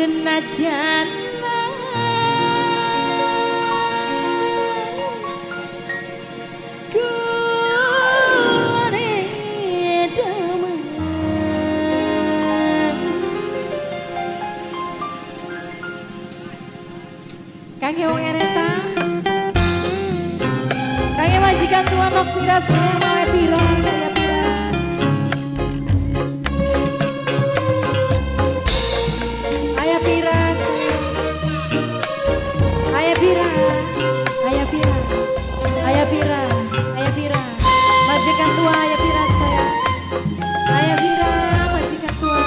senajan kulane damai kangge wong eretan kangge majikan tua nok pira sama pira kaya pira aya pira aya pira aya pira aya pira aya pira majikan tua aya pira saya aya pira majikan tua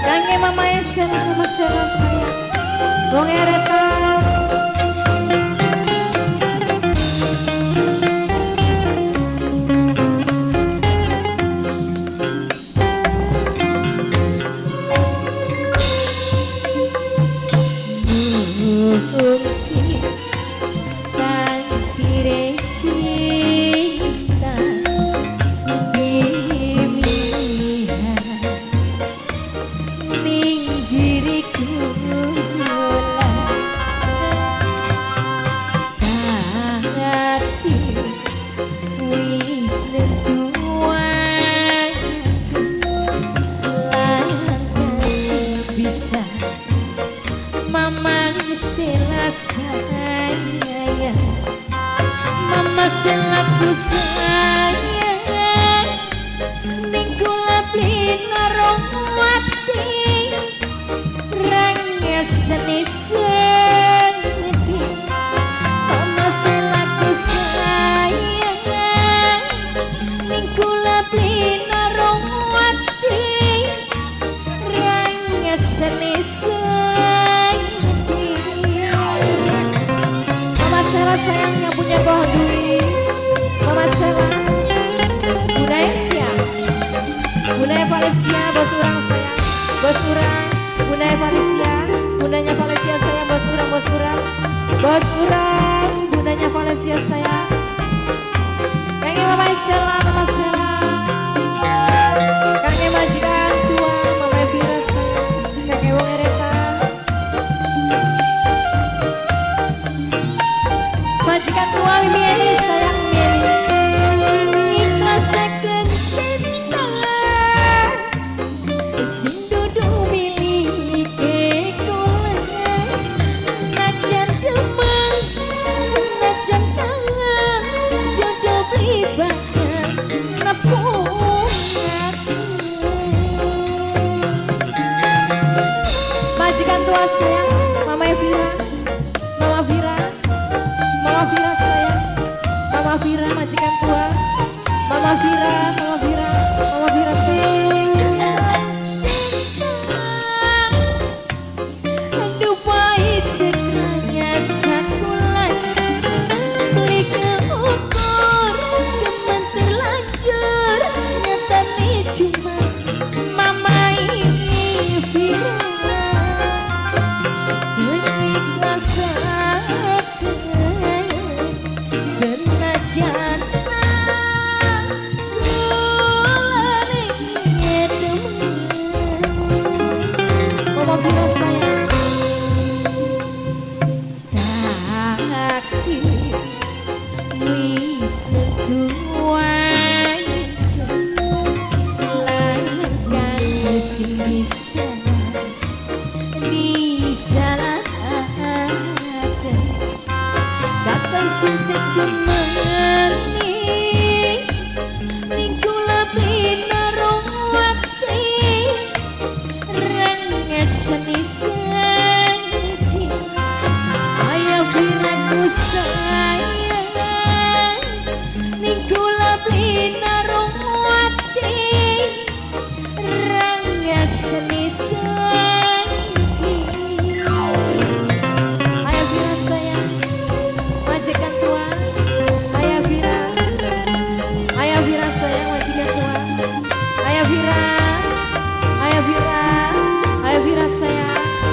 kangge mama esen mama saya wong eretan mama selaku sayang ning kula pinarong mati rangnya seni sedih mama selaku sayang ning kula pinarong mati rangnya seni sayang yang punya bawah duit mama Sela budaya siap budaya Valencia bos urang sayang bos urang budaya Valencia budanya Valencia sayang bos urang budanya Valencia sayang kangge mama Sela kangge majikan tua mama Vira sayang kangge wong eretan majikan tua Mieni sayang Mieni ikhlasakeun cinta sing dudu milike kula najan demeng najan kangen jodoh blibakan nepung majikan tua sayang mama Vira sayang mama Vira majikan tua mama Vira sayang aduh pahit dekanya sakulan beli keukur teman terlanjur nyata nih cuma mama ini Vira senajan kulane demen mama Vira sayang takdir wis tuai lain kan sing bisa disalahkan datang sing temani ning kula pinarong wati rang seni sedih aya Viraku sayang ning kula pinarong wati rang seni Vira sayang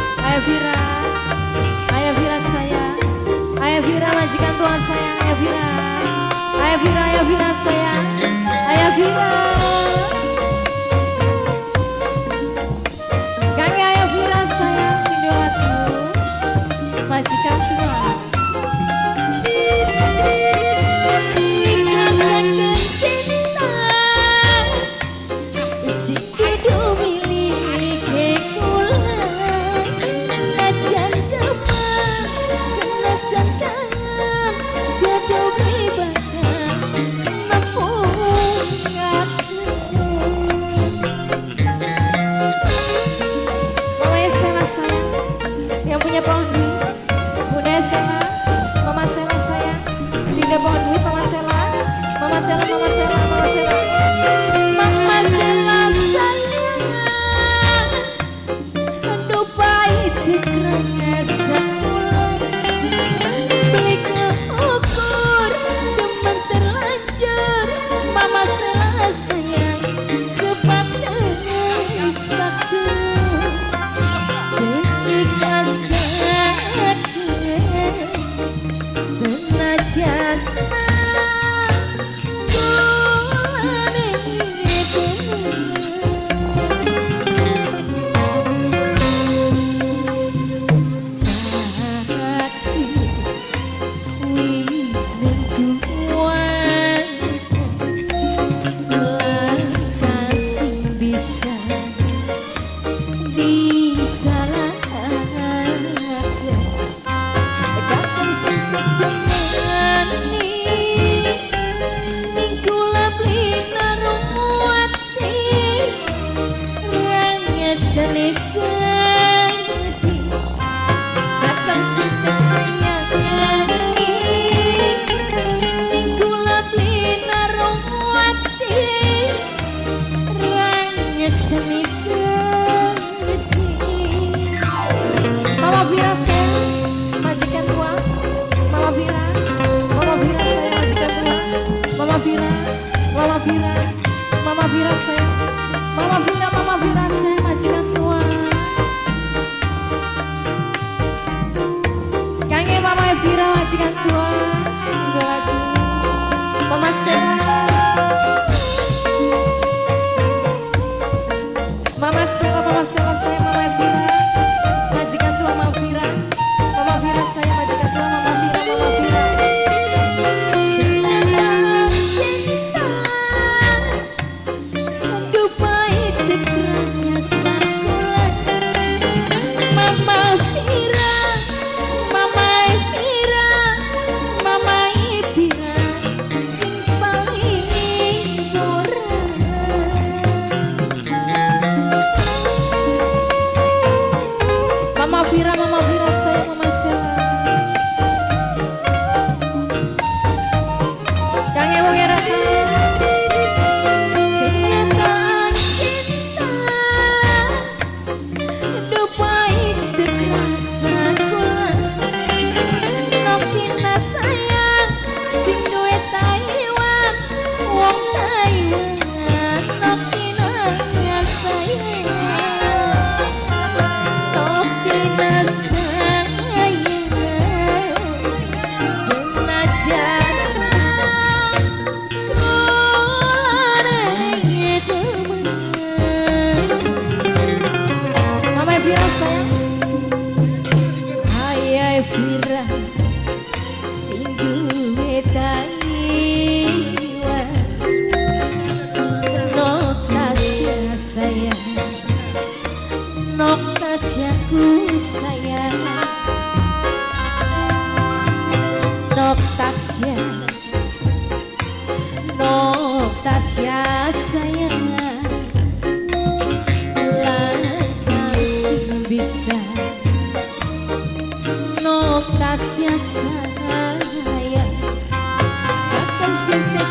sayang. Ayah Vira sing duwe taiwa Tasya sayang, Tasyaku sayang, Tasya, Tasya sayang, lantas bisa, Tasya sayang, akan sintek